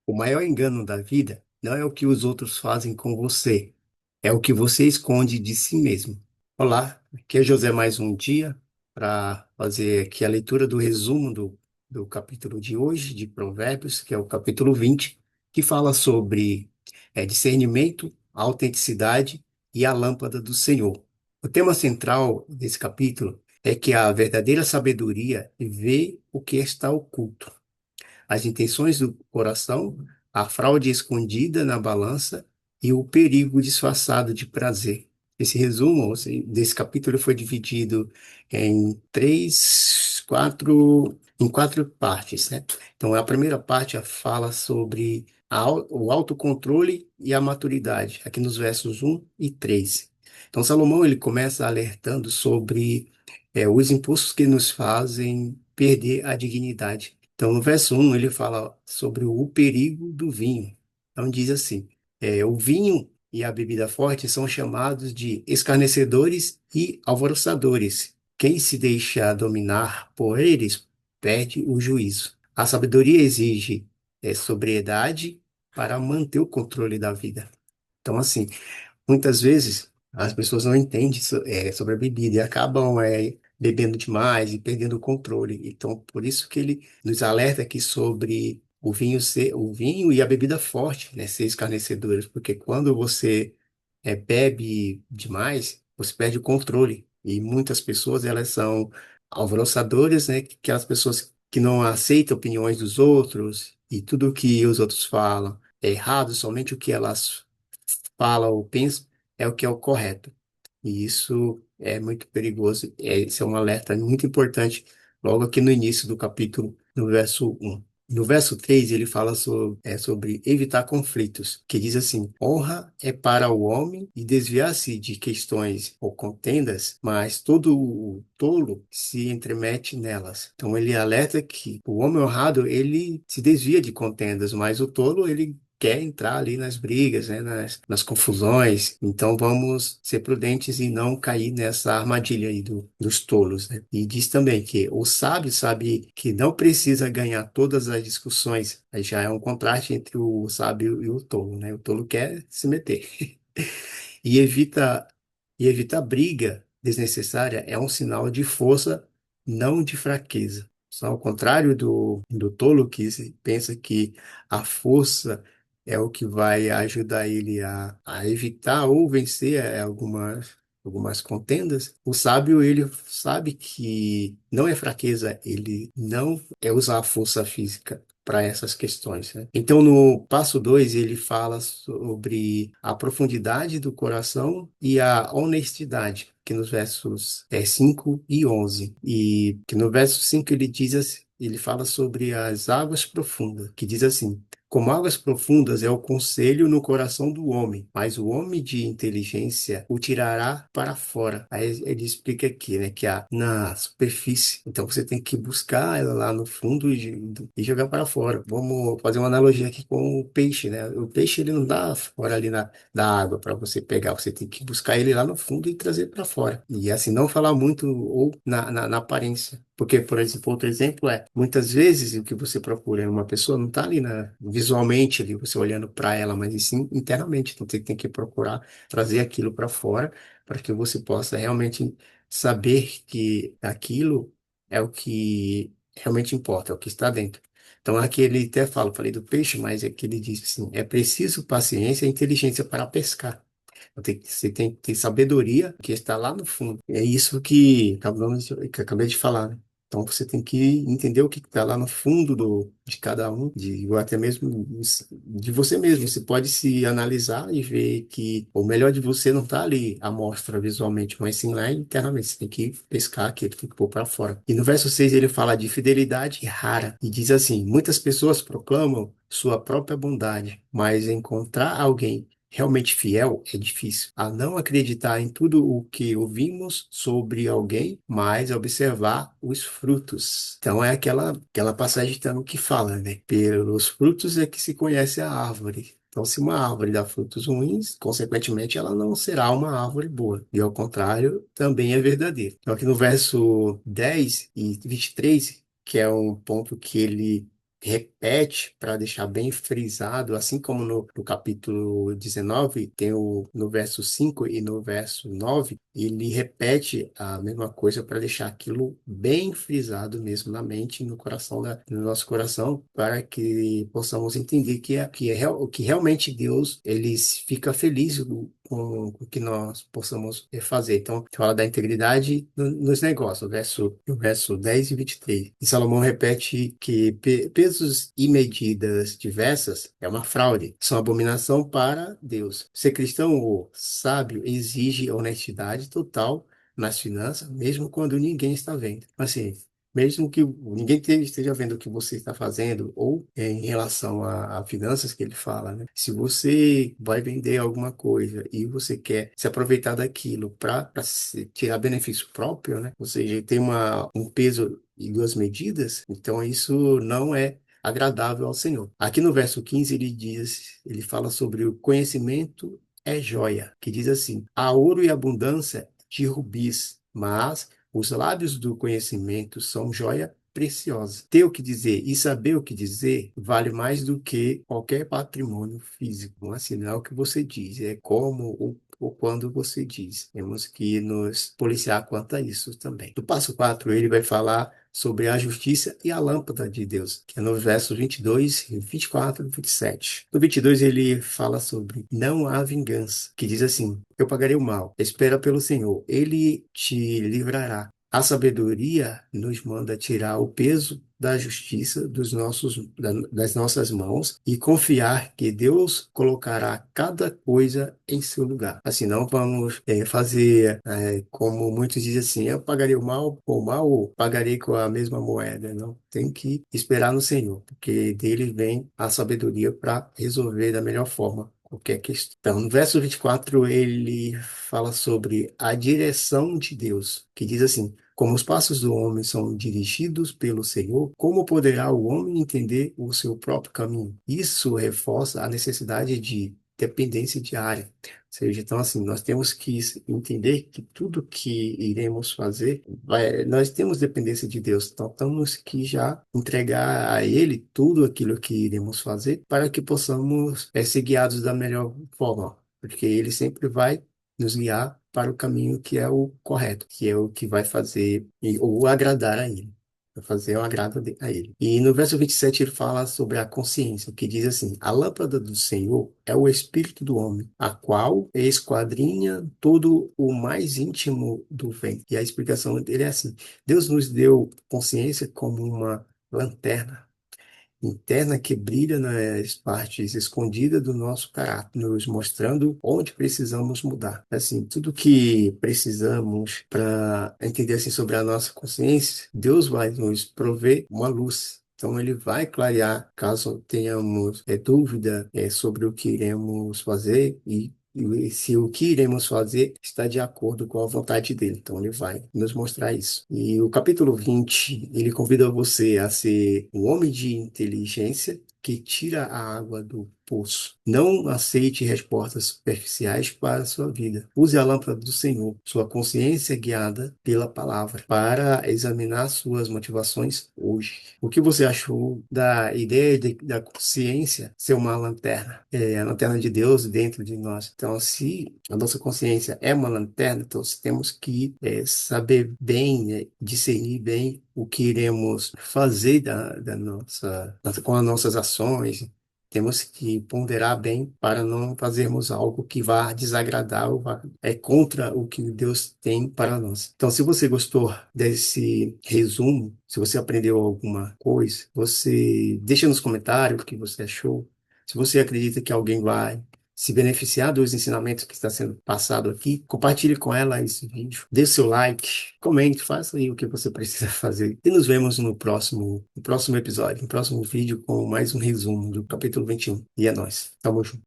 O maior engano da vida não é o que os outros fazem com você, é o que você esconde de si mesmo. Olá, aqui é José mais um dia para fazer aqui a leitura do resumo do capítulo de hoje, de Provérbios, que é o capítulo 20, que fala sobre discernimento, autenticidade e a lâmpada do Senhor. O tema central desse capítulo é que a verdadeira sabedoria vê o que está oculto, as intenções do coração, a fraude escondida na balança e o perigo disfarçado de prazer. Esse resumo desse capítulo foi dividido em em quatro partes, né? Então, a primeira parte fala sobre o autocontrole e a maturidade, aqui nos versos 1 e 3. Então, Salomão ele começa alertando sobre os impulsos que nos fazem perder a dignidade. Então, no verso 1, ele fala sobre o perigo do vinho. Então, diz assim: o vinho e a bebida forte são chamados de escarnecedores e alvoroçadores. Quem se deixa dominar por eles perde o juízo. A sabedoria exige sobriedade para manter o controle da vida. Então, assim, muitas vezes as pessoas não entendem sobre a bebida e acabam bebendo demais e perdendo o controle. Então, por isso que ele nos alerta aqui sobre o vinho e a bebida forte, né, ser escarnecedores, porque quando você bebe demais, você perde o controle. E muitas pessoas, elas são alvoroçadoras, né, aquelas pessoas que não aceitam opiniões dos outros e tudo o que os outros falam é errado, somente o que elas fala ou pensa é o que é o correto. E isso é muito perigoso. Esse é um alerta muito importante logo aqui no início do capítulo, no verso 1. No verso 3 ele fala sobre evitar conflitos, que diz assim: honra é para o homem e desviar-se de questões ou contendas, mas todo o tolo se entremete nelas. Então ele alerta que o homem honrado, ele se desvia de contendas, mas o tolo, ele quer entrar ali nas brigas, né, nas confusões. Então vamos ser prudentes e não cair nessa armadilha aí dos tolos, né? E diz também que o sábio sabe que não precisa ganhar todas as discussões. Aí já é um contraste entre o sábio e o tolo, né? O tolo quer se meter. E evita briga desnecessária é um sinal de força, não de fraqueza. Só ao contrário do tolo que pensa que a força é o que vai ajudar ele a evitar ou vencer algumas contendas. O sábio, ele sabe que não é fraqueza, ele não é usar a força física para essas questões, né? Então, no passo 2 ele fala sobre a profundidade do coração e a honestidade, que nos versos 5 e 11. E que no verso 5 ele diz assim, ele fala sobre as águas profundas, que diz assim: como águas profundas é o conselho no coração do homem, mas o homem de inteligência o tirará para fora. Aí ele explica aqui, né, que na superfície, então você tem que buscar ela lá no fundo e jogar para fora. Vamos fazer uma analogia aqui com o peixe, né? O peixe ele não dá fora ali da água para você pegar, você tem que buscar ele lá no fundo e trazer para fora. E assim, não falar muito ou na aparência. Porque, por exemplo, outro exemplo muitas vezes o que você procura em uma pessoa não está ali visualmente, ali, você olhando para ela, mas e sim internamente. Então, você tem que procurar trazer aquilo para fora para que você possa realmente saber que aquilo é o que realmente importa, é o que está dentro. Então, aqui ele até fala, falei do peixe, mas aqui ele diz assim: é preciso paciência e inteligência para pescar. Você tem que ter sabedoria que está lá no fundo. É isso que acabei de falar, né? Então você tem que entender o que está lá no fundo de cada um, ou até mesmo de você mesmo. Você pode se analisar e ver que o melhor de você não está ali à mostra visualmente, mas sim lá internamente. Você tem que pescar aquilo, tem que pôr para fora. E no verso 6 ele fala de fidelidade rara e diz assim: muitas pessoas proclamam sua própria bondade, mas encontrar alguém realmente fiel é difícil. A não acreditar em tudo o que ouvimos sobre alguém, mas observar os frutos. Então é aquela passagem também que fala, né? Pelos frutos é que se conhece a árvore. Então, se uma árvore dá frutos ruins, consequentemente, ela não será uma árvore boa. E ao contrário, também é verdadeiro. Então, aqui no verso 10 e 23, que é um ponto que ele repete para deixar bem frisado, assim como no capítulo 19, tem no verso 5 e no verso 9, ele repete a mesma coisa para deixar aquilo bem frisado mesmo na mente e no coração, no nosso coração, para que possamos entender que realmente Deus ele fica feliz com o que nós possamos fazer. Então, fala da integridade nos negócios, no verso 10 e 23. E Salomão repete que pesos e medidas diversas é uma fraude, são abominação para Deus. Ser cristão ou sábio exige honestidade total nas finanças, mesmo quando ninguém está vendo. Assim, mesmo que ninguém esteja vendo o que você está fazendo, ou em relação a finanças que ele fala, né? Se você vai vender alguma coisa e você quer se aproveitar daquilo para tirar benefício próprio, né? Ou seja, tem um peso e duas medidas, então isso não é agradável ao Senhor. Aqui no verso 15 ele fala sobre o conhecimento é joia, que diz assim: há ouro e abundância de rubis, mas os lábios do conhecimento são joia preciosa. Ter o que dizer e saber o que dizer vale mais do que qualquer patrimônio físico. Assim, não é o que você diz, é como ou quando você diz. Temos que nos policiar quanto a isso também. No passo 4 ele vai falar sobre a justiça e a lâmpada de Deus, que é no verso 22, 24 e 27. No 22 ele fala sobre não há vingança, que diz assim: eu pagarei o mal, espera pelo Senhor, ele te livrará. A sabedoria nos manda tirar o peso da justiça das nossas mãos e confiar que Deus colocará cada coisa em seu lugar. Assim, não vamos fazer como muitos dizem assim: eu pagarei o mal por mal ou pagarei com a mesma moeda. Não, tem que esperar no Senhor, porque dele vem a sabedoria para resolver da melhor forma qualquer questão. Então, no verso 24, ele fala sobre a direção de Deus, que diz assim: como os passos do homem são dirigidos pelo Senhor, como poderá o homem entender o seu próprio caminho? Isso reforça a necessidade de dependência diária. Ou seja, então assim, nós temos que entender que tudo que iremos fazer, nós temos dependência de Deus. Então temos que já entregar a Ele tudo aquilo que iremos fazer para que possamos ser guiados da melhor forma, porque Ele sempre vai nos guiar para o caminho que é o correto, que é o que vai fazer ou agradar a Ele. Vai fazer o agrado a Ele. E no verso 27 ele fala sobre a consciência, que diz assim: a lâmpada do Senhor é o espírito do homem, a qual esquadrinha todo o mais íntimo do ventre. E a explicação dele é assim: Deus nos deu consciência como uma lanterna interna que brilha nas partes escondidas do nosso caráter, nos mostrando onde precisamos mudar. Assim, tudo que precisamos para entender assim sobre a nossa consciência, Deus vai nos prover uma luz. Então, ele vai clarear caso tenhamos dúvida sobre o que iremos fazer e se o que iremos fazer está de acordo com a vontade dele. Então, ele vai nos mostrar isso. E o capítulo 20 ele convida você a ser um homem de inteligência que tira a água do poço. Não aceite respostas superficiais para a sua vida. Use a lâmpada do Senhor, sua consciência guiada pela palavra, para examinar suas motivações hoje. O que você achou da ideia da consciência ser uma lanterna? É a lanterna de Deus dentro de nós. Então, se a nossa consciência é uma lanterna, então temos que saber bem, discernir bem o que iremos fazer com as nossas ações. Temos que ponderar bem para não fazermos algo que vá desagradar ou é contra o que Deus tem para nós. Então, se você gostou desse resumo, se você aprendeu alguma coisa, você deixa nos comentários o que você achou. Se você acredita que alguém vai se beneficiar dos ensinamentos que está sendo passado aqui, compartilhe com ela esse vídeo, dê seu like, comente, faça aí o que você precisa fazer. E nos vemos no próximo episódio, no próximo vídeo com mais um resumo do capítulo 21. E é nóis. Tamo junto.